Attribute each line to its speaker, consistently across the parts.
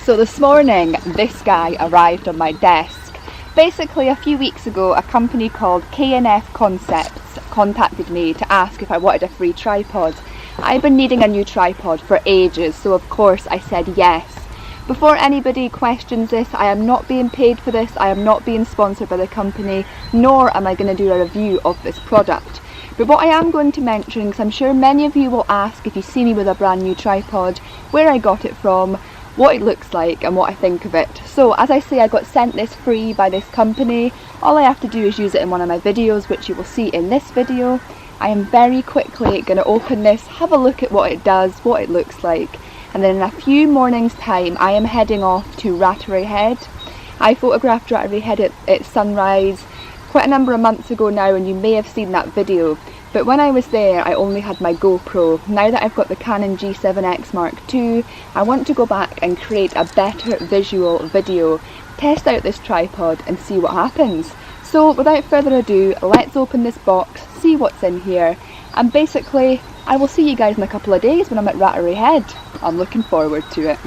Speaker 1: So this morning, this guy arrived on my desk. Basically, a few weeks ago, a company called K&F Concepts contacted me to ask if I wanted a free tripod. I've been needing a new tripod for ages, so of course I said yes. Before anybody questions this, I am not being paid for this, I am not being sponsored by the company, nor am I going to do a review of this product. But what I am going to mention, because I'm sure many of you will ask if you see me with a brand new tripod, where I got it from, what it looks like and what I think of it. So as I say, I got sent this free by this company. All I have to do is use it in one of my videos, which you will see in this video. I am very quickly going to open this, have a look at what it does, what it looks like, and then in a few mornings time I am heading off to Rattray Head. I photographed Rattray Head at sunrise quite a number of months ago now, and you may have seen that video. But when I was there, I only had my GoPro. Now that I've got the Canon G7X Mark II, I want to go back and create a better visual video, test out this tripod and see what happens. So without further ado, let's open this box, see what's in here, and basically I will see you guys in a couple of days when I'm at Rattray Head. I'm looking forward to it.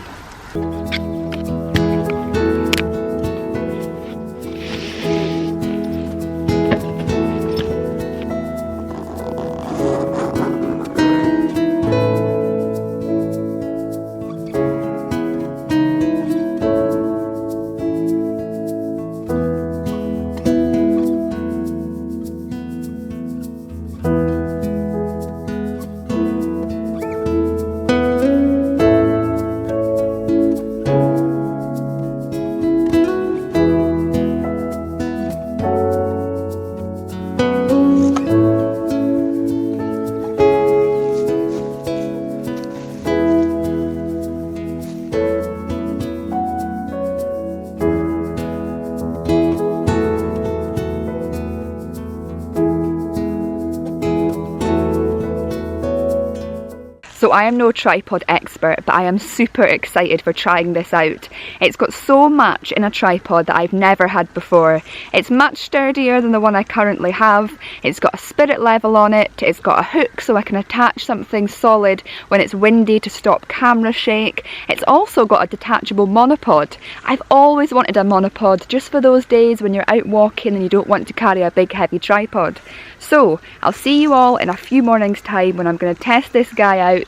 Speaker 1: So I am no tripod expert, but I am super excited for trying this out. It's got so much in a tripod that I've never had before. It's much sturdier than the one I currently have. It's got a spirit level on it. It's got a hook so I can attach something solid when it's windy to stop camera shake. It's also got a detachable monopod. I've always wanted a monopod just for those days when you're out walking and you don't want to carry a big heavy tripod. So I'll see you all in a few mornings time when I'm going to test this guy out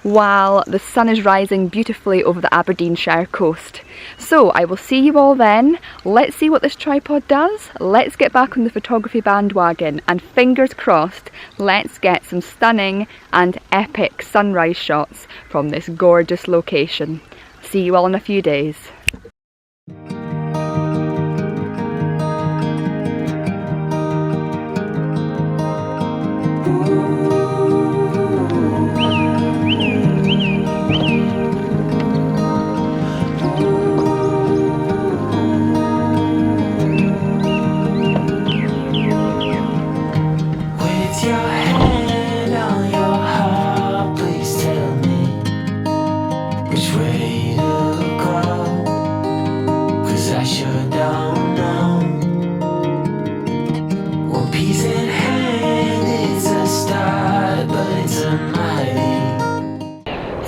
Speaker 1: while the sun is rising beautifully over the Aberdeenshire coast. So I will see you all then. Let's see what this tripod does. Let's get back on the photography bandwagon and fingers crossed, let's get some stunning and epic sunrise shots from this gorgeous location. See you all in a few days.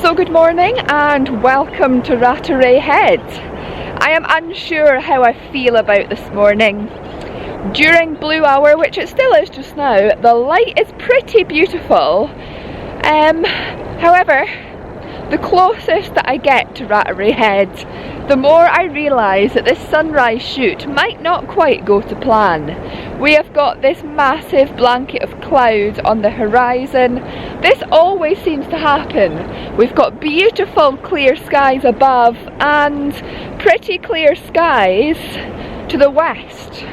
Speaker 1: So good morning and welcome to Rattray Head. I am unsure how I feel about this morning. During blue hour, which it still is just now, the light is pretty beautiful. However, the closest that I get to Rattray Head, the more I realise that this sunrise shoot might not quite go to plan. We have got this massive blanket of cloud on the horizon. This always seems to happen. We've got beautiful clear skies above and pretty clear skies to the west.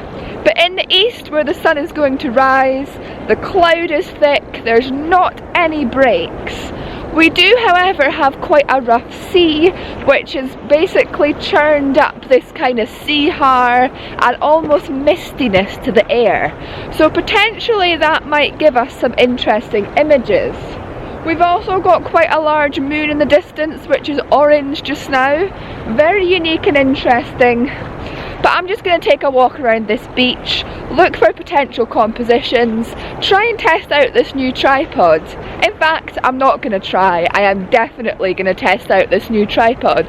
Speaker 1: But in the east, where the sun is going to rise, the cloud is thick, there's not any breaks. We do, however, have quite a rough sea, which has basically churned up this kind of sea har and almost mistiness to the air. So potentially that might give us some interesting images. We've also got quite a large moon in the distance, which is orange just now. Very unique and interesting. But I'm just going to take a walk around this beach, look for potential compositions, try and test out this new tripod. In fact, I'm not going to try, I am definitely going to test out this new tripod.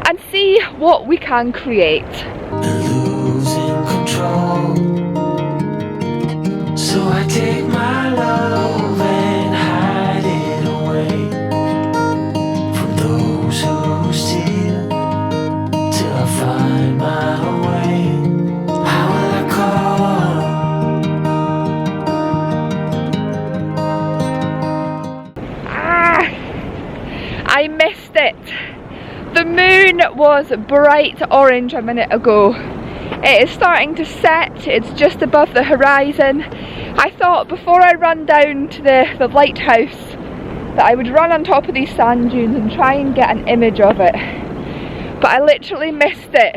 Speaker 1: and see what we can create.
Speaker 2: Losing control, so I take my love and hide it away from those who steal till I find my way. How will I call?
Speaker 1: I missed it. The moon was bright orange a minute ago. It is starting to set, it's just above the horizon. I thought before I run down to the lighthouse that I would run on top of these sand dunes and try and get an image of it. But I literally missed it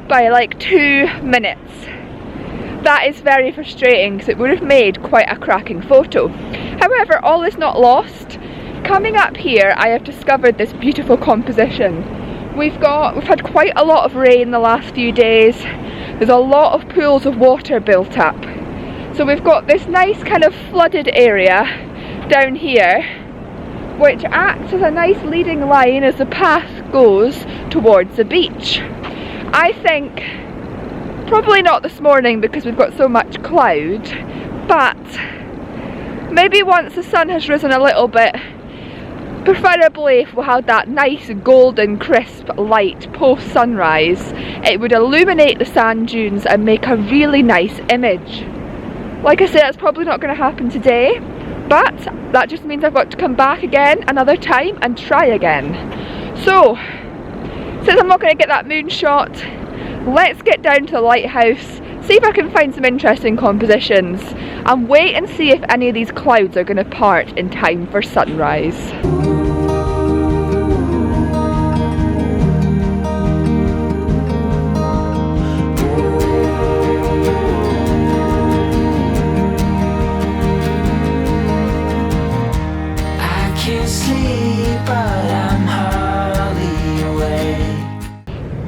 Speaker 1: by like 2 minutes. That is very frustrating because it would have made quite a cracking photo. However, all is not lost. Coming up here, I have discovered this beautiful composition. We've had quite a lot of rain the last few days. There's a lot of pools of water built up. So we've got this nice kind of flooded area down here, which acts as a nice leading line as the path goes towards the beach. I think, probably not this morning because we've got so much cloud, but maybe once the sun has risen a little bit, preferably if we had that nice golden crisp light post sunrise, it would illuminate the sand dunes and make a really nice image. Like I said, that's probably not going to happen today, but that just means I've got to come back again another time and try again. So, since I'm not going to get that moon shot, let's get down to the lighthouse, see if I can find some interesting compositions, and wait and see if any of these clouds are going to part in time for sunrise.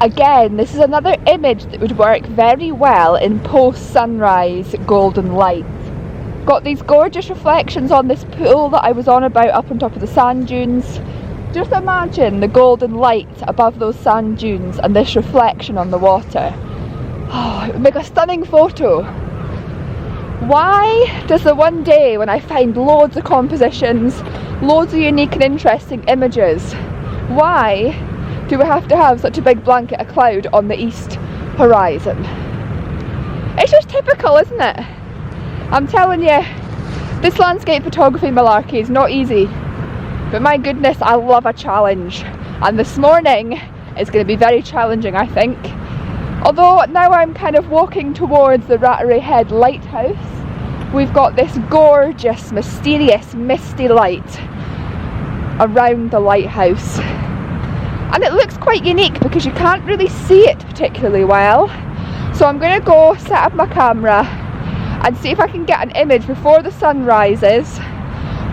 Speaker 1: Again, this is another image that would work very well in post-sunrise golden light. Got these gorgeous reflections on this pool that I was on about up on top of the sand dunes. Just imagine the golden light above those sand dunes and this reflection on the water. Oh, it would make a stunning photo. Why does the one day when I find loads of compositions, loads of unique and interesting images, why do we have to have such a big blanket of cloud on the east horizon? It's just typical, isn't it? I'm telling you, this landscape photography malarkey is not easy, but my goodness, I love a challenge, and this morning is going to be very challenging, I think. Although now I'm kind of walking towards the Rattray Head lighthouse, we've got this gorgeous, mysterious, misty light around the lighthouse. And it looks quite unique because you can't really see it particularly well. So I'm going to go set up my camera and see if I can get an image before the sun rises,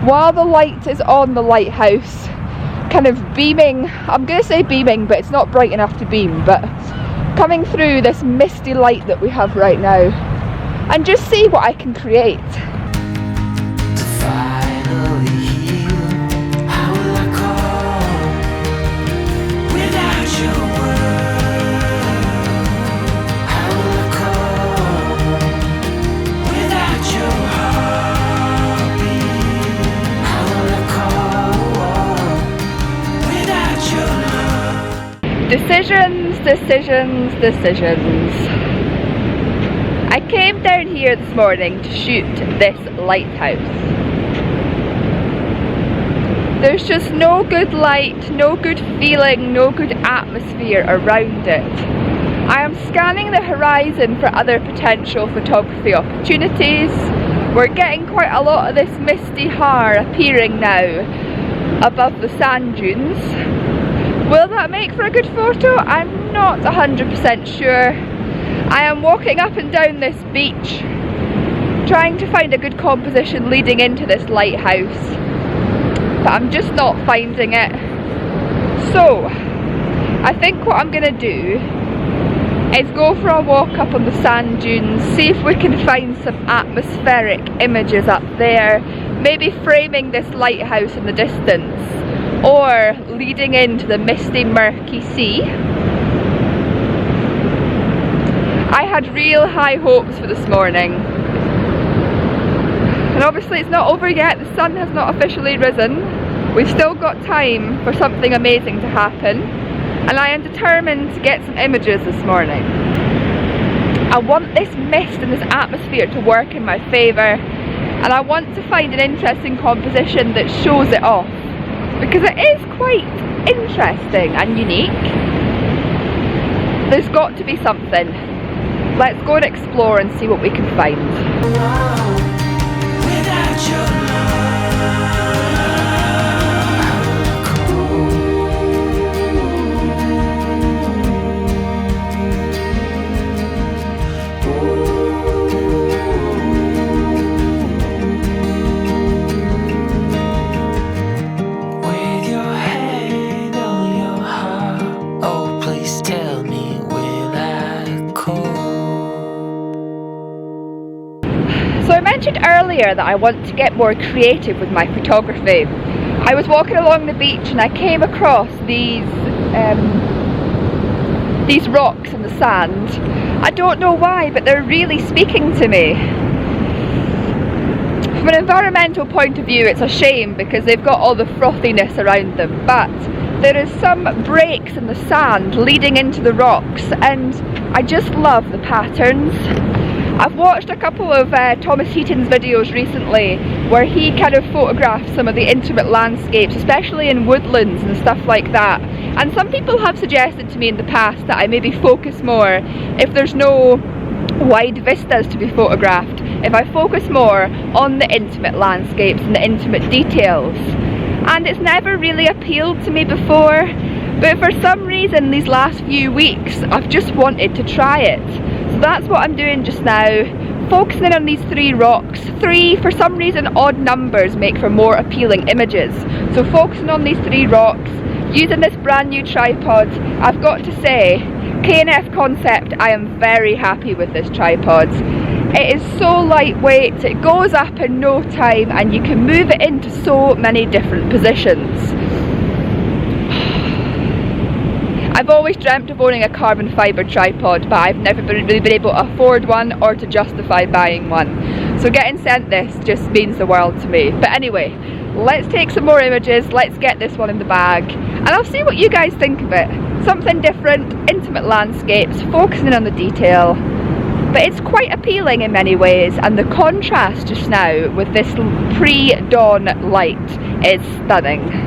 Speaker 1: while the light is on the lighthouse, kind of beaming. I'm going to say beaming, but it's not bright enough to beam, but coming through this misty light that we have right now, and just see what I can create. Decisions, decisions, decisions. I came down here this morning to shoot this lighthouse. There's just no good light, no good feeling, no good atmosphere around it. I am scanning the horizon for other potential photography opportunities. We're getting quite a lot of this misty har appearing now above the sand dunes. Will that make for a good photo? I'm not 100% sure. I am walking up and down this beach, trying to find a good composition leading into this lighthouse, but I'm just not finding it. So, I think what I'm going to do is go for a walk up on the sand dunes, see if we can find some atmospheric images up there, maybe framing this lighthouse in the distance or leading into the misty, murky sea. I had real high hopes for this morning. And obviously it's not over yet, the sun has not officially risen. We've still got time for something amazing to happen. And I am determined to get some images this morning. I want this mist and this atmosphere to work in my favour, and I want to find an interesting composition that shows it off, because it is quite interesting and unique. There's got to be something. Let's go and explore and see what we can find.
Speaker 2: Without your
Speaker 1: So I mentioned earlier that I want to get more creative with my photography. I was walking along the beach and I came across these rocks in the sand. I don't know why, but they're really speaking to me. From an environmental point of view, it's a shame because they've got all the frothiness around them, but there is some breaks in the sand leading into the rocks, and I just love the patterns. I've watched a couple of Thomas Heaton's videos recently where he kind of photographs some of the intimate landscapes, especially in woodlands and stuff like that. And some people have suggested to me in the past that I maybe focus more, if there's no wide vistas to be photographed, if I focus more on the intimate landscapes and the intimate details. And it's never really appealed to me before, but for some reason these last few weeks I've just wanted to try it. So that's what I'm doing just now, focusing on these 3 rocks. 3, for some reason, odd numbers make for more appealing images. So focusing on these 3 rocks, using this brand new tripod. I've got to say, K&F Concept, I am very happy with this tripod. It is so lightweight, it goes up in no time, and you can move it into so many different positions. I've always dreamt of owning a carbon fibre tripod, but I've never really been able to afford one or to justify buying one. So getting sent this just means the world to me. But anyway, let's take some more images, let's get this one in the bag, and I'll see what you guys think of it. Something different, intimate landscapes, focusing on the detail. But it's quite appealing in many ways, and the contrast just now with this pre-dawn light is stunning.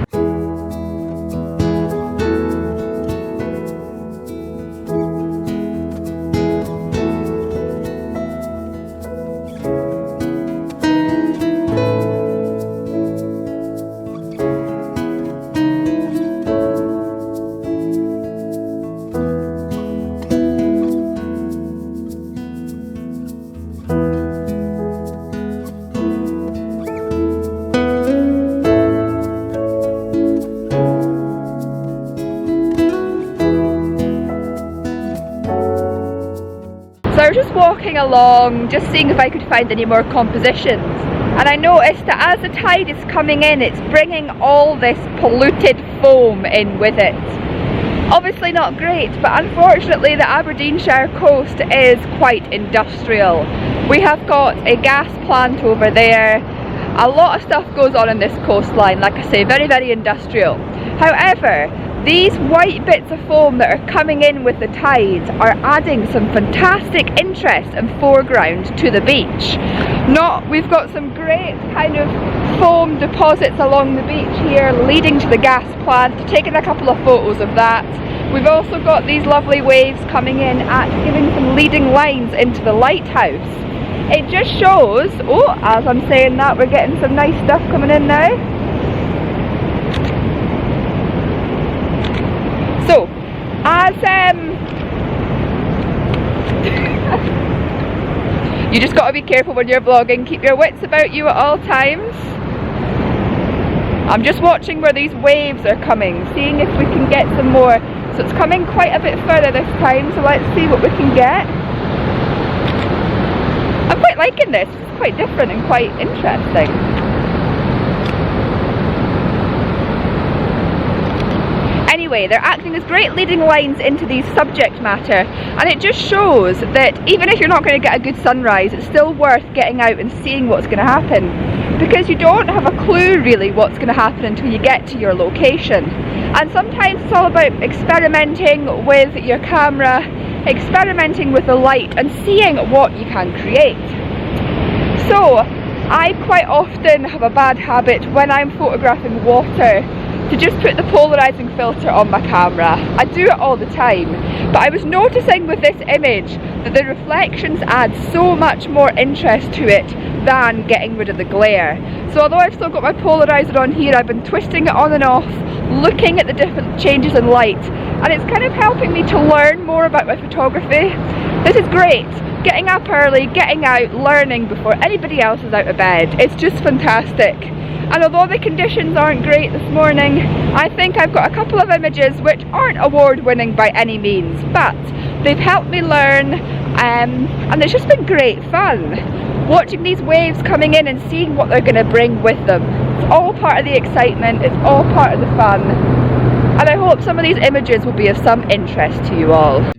Speaker 1: So I was just walking along, just seeing if I could find any more compositions, and I noticed that as the tide is coming in, it's bringing all this polluted foam in with it. Obviously not great, but unfortunately the Aberdeenshire coast is quite industrial. We have got a gas plant over there. A lot of stuff goes on in this coastline, like I say, very, very industrial. However, these white bits of foam that are coming in with the tides are adding some fantastic interest and foreground to the beach. We've got some great kind of foam deposits along the beach here leading to the gas plant, taking a couple of photos of that. We've also got these lovely waves coming in at giving some leading lines into the lighthouse. It just shows, oh, as I'm saying that, we're getting some nice stuff coming in now. So, as you just got to be careful when you're vlogging, keep your wits about you at all times. I'm just watching where these waves are coming, seeing if we can get some more. So it's coming quite a bit further this time, so let's see what we can get. I'm quite liking this, it's quite different and quite interesting. anyway, they're acting as great leading lines into these subject matter, and it just shows that even if you're not going to get a good sunrise, it's still worth getting out and seeing what's going to happen, because you don't have a clue really what's going to happen until you get to your location. And sometimes it's all about experimenting with your camera, experimenting with the light, and seeing what you can create. So I quite often have a bad habit when I'm photographing water to just put the polarizing filter on my camera. I do it all the time, but I was noticing with this image that the reflections add so much more interest to it than getting rid of the glare. So although I've still got my polarizer on here, I've been twisting it on and off, looking at the different changes in light, and it's kind of helping me to learn more about my photography. This is great. Getting up early, getting out, learning before anybody else is out of bed. It's just fantastic. And although the conditions aren't great this morning, I think I've got a couple of images which aren't award-winning by any means, but they've helped me learn, and it's just been great fun. Watching these waves coming in and seeing what they're going to bring with them. It's all part of the excitement, it's all part of the fun. And I hope some of these images will be of some interest to you all.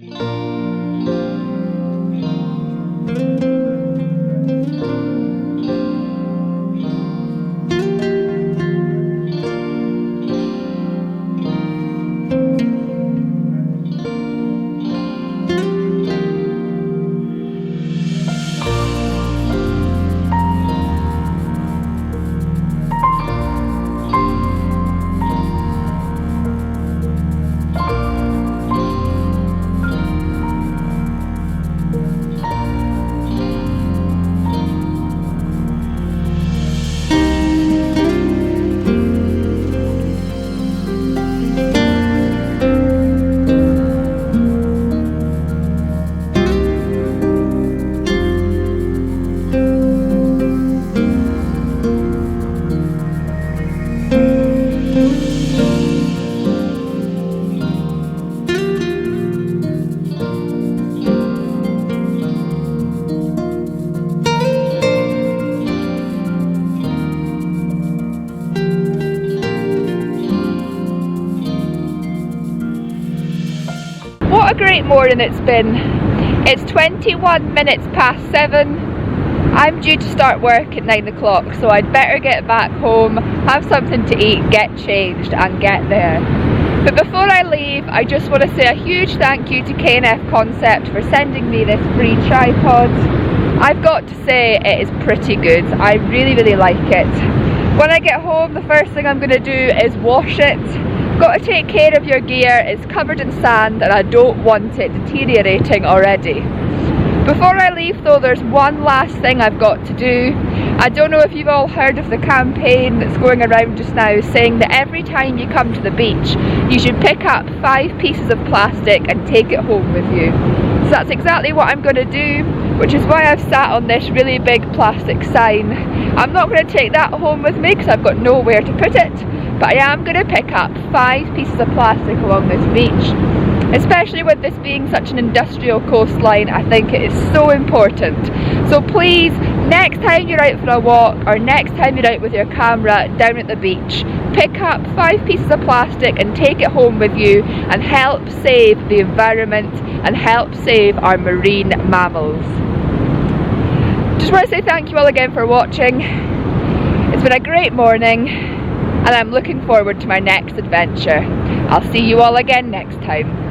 Speaker 1: What a great morning it's been. It's 21 minutes past 7. I'm due to start work at 9 o'clock, so I'd better get back home, have something to eat, get changed and get there. But before I leave, I just want to say a huge thank you to K&F Concept for sending me this free tripod. I've got to say it is pretty good. I really like it. When I get home, the first thing I'm going to do is wash it. Got to take care of your gear, it's covered in sand and I don't want it deteriorating already. Before I leave though, there's one last thing I've got to do. I don't know if you've all heard of the campaign that's going around just now saying that every time you come to the beach you should pick up 5 pieces of plastic and take it home with you. So that's exactly what I'm going to do, which is why I've sat on this really big plastic sign. I'm not going to take that home with me because I've got nowhere to put it, but I am going to pick up 5 pieces of plastic along this beach. Especially with this being such an industrial coastline, I think it is so important. So please, next time you're out for a walk or next time you're out with your camera down at the beach, pick up 5 pieces of plastic and take it home with you and help save the environment and help save our marine mammals. Just want to say thank you all again for watching. It's been a great morning and I'm looking forward to my next adventure. I'll see you all again next time.